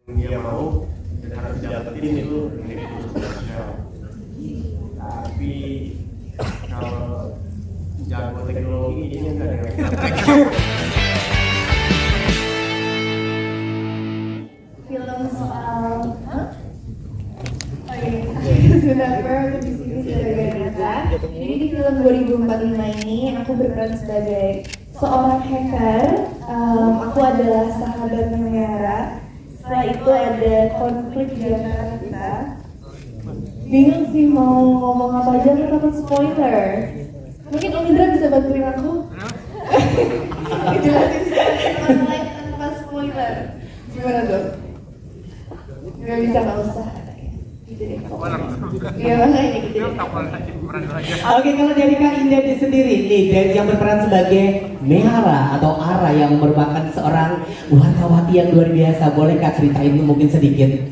dia mau dan harus dapetin itu sosial. Tapi kalau jago teknologi ini enggak ada yang film soal sudah pernah di sini sebagai Nata. Jadi di film 2045 ini aku berperan sebagai seorang hacker. Aku adalah sahabat negara. Setelah itu ada konflik di antara kita. Bingung sih mau ngomong apa aja, aku takut spoiler. Mungkin Om Indra bisa bantuin aku? Jelasin lain tanpa spoiler. Gimana dong? Gak bisa, gak usah. Gitu deh. Iya, makanya gitu deh. Oke, kalau dari Kak Indah sendiri nih, dari yang berperan sebagai Mehara atau Ara yang merupakan seorang wartawati yang luar biasa, boleh Kak ceritain mungkin sedikit?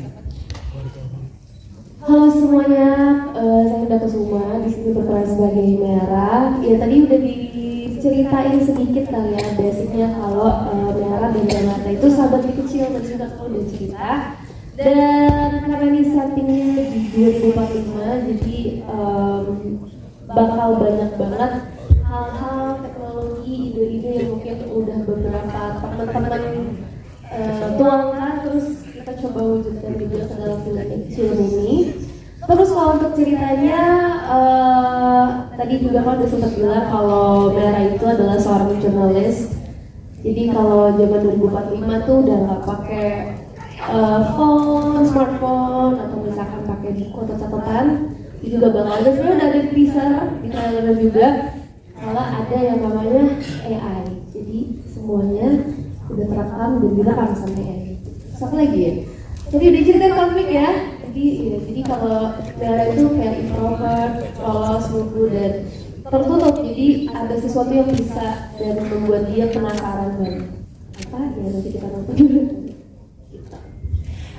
Halo semuanya, saya Indah Kusuma, di sini berperan sebagai Mehara. Ya tadi udah diceritain sedikit kali ya, basicnya kalau Mehara dan Nata itu sahabat kecil, tadi juga kalau udah cerita. Dan karena ini settingnya di 2045, jadi bakal banyak banget hal-hal teknologi, ide-ide yang mungkin udah beberapa teman-teman tuangkan, terus kita coba wujudkan juga ke dalam film ini. Terus kalau untuk ceritanya, tadi juga kan udah sempat bilang kalau Mehara itu adalah seorang jurnalis. Jadi kalau zaman 2045 tuh udah nggak pakai smartphone atau misalkan pakai buku atau catatan. Itu juga bakal ada, sebenarnya udah ada teaser di trailer juga kalau ada yang namanya AI. Jadi semuanya udah terekam dan direkam sama AI. Satu lagi ya, jadi udah ceritain konflik ya. Jadi kalau Mehara itu kayak introvert, polos, lugu dan tertutup. Jadi ada sesuatu yang bisa dan membuat dia penasaran banget. Apa ya, nanti kita nonton dulu.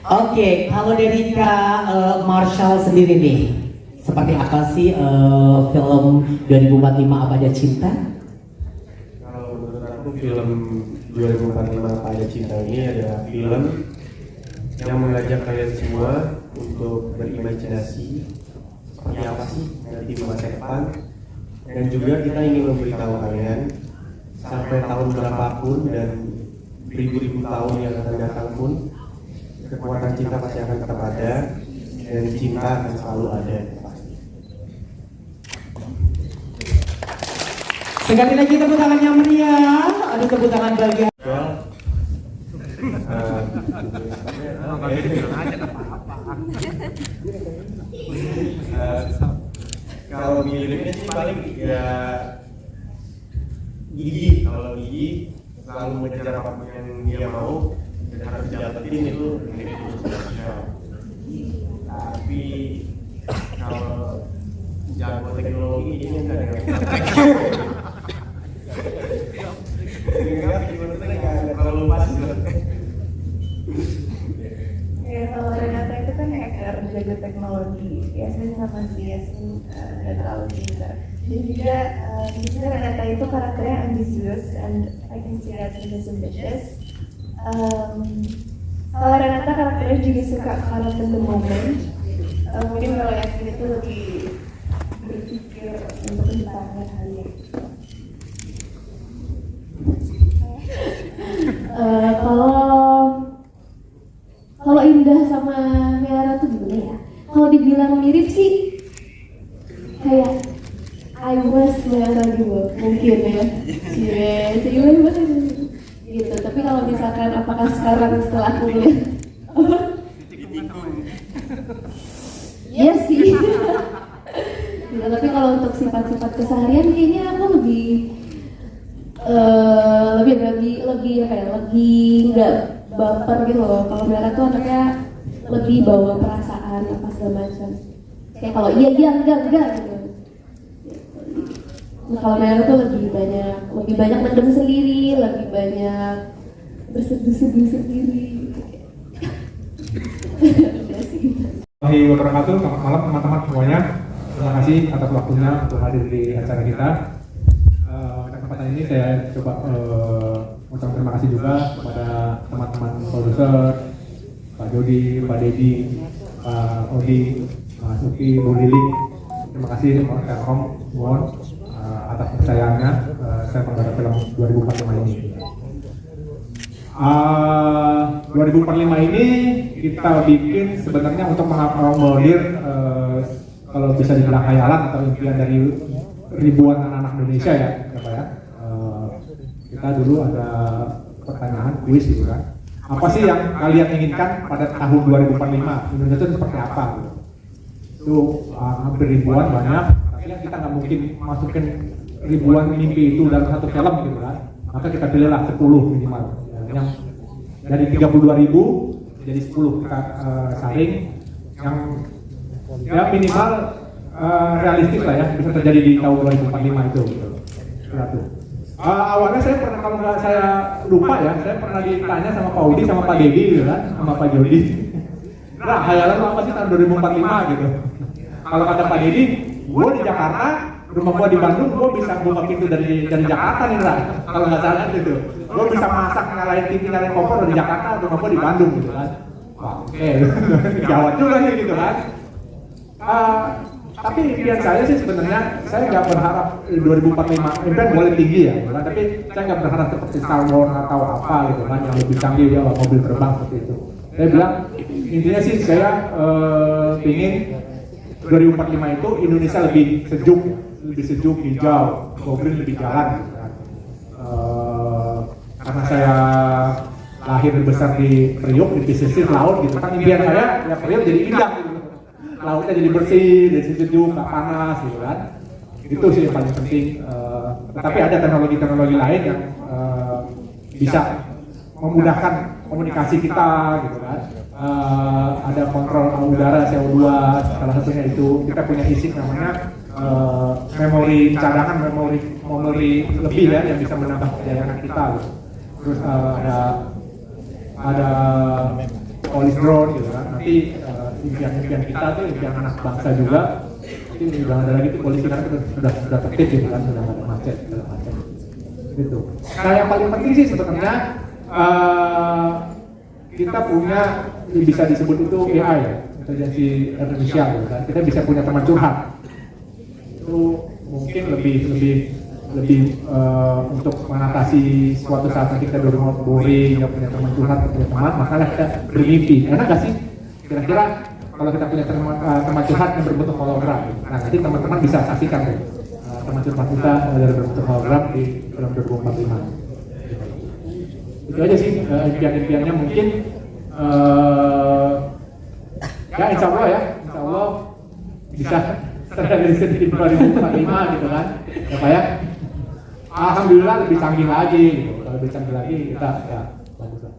Oke, kalau dari Kak Marshall sendiri nih, seperti apa sih film 2045 Apa Ada Cinta? Kalau menurut aku film 2045 Apa Ada Cinta ini adalah film yang mengajak kalian semua untuk berimajinasi seperti apa sih nanti di masa depan, dan juga kita ingin memberitahu kalian sampai tahun berapapun dan ribu-ribu tahun yang akan datang pun kekuatan cinta pasti akan tetap ada dan cinta akan selalu ada pasti. Sekali lagi tepuk tangan yang meriah. Aduh, tepuk tangan bagian. Kalau miripnya sih paling ya Gigi. Kalau Gigi selalu mengejar apapun yang dia mau dan harus dapetin itu sosial. Tapi kalau jago teknologi ini enggak ada yang enggak terlalu pas. Ya, kalau Renata itu kan hacker, jago teknologi. Yasmin sama si Yasmin nggak terlalu pintar. Dan juga di sini Renata itu karakternya ambisius, and I can see that she is ambitious. Kalau Renata karakternya juga suka current in the moment. Mungkin kalau Yasmin itu lebih berpikir untuk depannya kali ya. Kalau Indah sama Mehara tuh gimana ya? Kalau dibilang mirip sih kayak I was Mehara gitu, mungkin ya. Iya, jadi banget gitu. Tapi kalau misalkan apakah sekarang setelah aku lihat apa? Iya sih. Ya, tapi kalau untuk sifat-sifat keseharian kayaknya aku lebih nggak baper gitu loh. Kalau Mehara tuh anaknya lebih bawa perasaan apa segala macam. Kayak kalau iya enggak gitu. Nah, kalau Mehara tuh lebih banyak mendem sendiri, lebih banyak berseduh-seduh sendiri. Warahmatullahi wabarakatuh. Selamat malam teman-teman semuanya. Terima kasih atas waktunya untuk hadir di acara kita. Kesempatan ini saya coba ucapkan terima kasih juga kepada teman-teman produser, Pak Jody, Pak Dedi, Pak Odi, Pak Suki, Bu Lili. Terima kasih Telkom atas percayaannya saya menggarap film 2045 ini. 2045 ini kita bikin sebenarnya untuk mengakomodir kalau bisa dibilang khayalan atau impian dari ribuan anak-anak Indonesia ya Pak ya. Kita dulu ada pertanyaan kuis gitu kan. Apa sih yang kalian inginkan pada tahun 2045? Indonesia itu seperti apa? Itu hampir ribuan banyak, tapi kan kita nggak mungkin masukin ribuan mimpi itu dalam satu film gitu kan. Maka kita pilihlah 10 minimal. Yang dari 32.000 jadi 10 kita saring yang ya minimal realistis lah ya, bisa terjadi di tahun 2045 itu gitu. Awalnya saya pernah, kalau nggak saya lupa ya, saya pernah ditanya sama Pak Udi sama Pak Dedi gitu kan, sama Pak Jody. Nah, khayalan lo apa sih tahun 2045 gitu. Kalau kata Pak Dedi, gue di Jakarta, rumah gue di Bandung, gue bisa buka pintu dari Jakarta nih lah. Kalau nggak salah gitu, gue bisa masak, nyalain TV, nyalain kompor dari Jakarta, rumah gue di Bandung gitu kan. Wah, oke, jawab juga nih gitu kan. Tapi impian saya sih sebenarnya, saya nggak berharap 2045 impian boleh tinggi ya, kan? Tapi saya nggak berharap seperti Star Wars atau apa gitu kan, yang lebih canggih ya, mobil terbang seperti itu. Saya bilang intinya sih saya ingin 2045 itu Indonesia lebih sejuk, hijau, go green, lebih jalan. Gitu kan. Karena saya lahir besar di Priok, di pesisir laut gitu kan, impian saya ya Priok jadi indah gitu. Lautnya jadi bersih, jadi sejuk, nggak panas gitu kan. Itu sih yang paling penting. Tapi ada teknologi-teknologi lain yang bisa memudahkan komunikasi kita gitu kan. Ada kontrol udara CO2, salah satunya itu. Kita punya ISIC namanya memori cadangan, memori lebih ya yang bisa menambah kejayaan kita. Gitu. Terus ada polis drone gitu kan. Nanti impian kita tuh impian anak bangsa juga. Itu udah ada lagi tuh polisi kan sudah tertib gitu kan, sudah ada macet segala macam. Gitu. Nah yang paling penting sih sebenarnya kita punya bisa disebut itu AI ya, intelijensi artificial gitu kan. Kita bisa punya teman curhat. Itu mungkin lebih untuk mengatasi suatu saat kita di rumah boring, nggak punya teman curhat, punya teman, makanya kita bermimpi. Enak nggak sih? Kira-kira kalau kita punya teman curhat yang berbentuk hologram, nah nanti teman-teman bisa saksikan deh teman curhat kita dari berbentuk hologram di film 2045. Itu aja sih impian-impiannya mungkin. Ya insya Allah bisa terrealisasi di 2045 gitu kan, ya Pak ya. Alhamdulillah lebih canggih lagi, gitu. Kalau lebih canggih lagi kita ya bagus lah.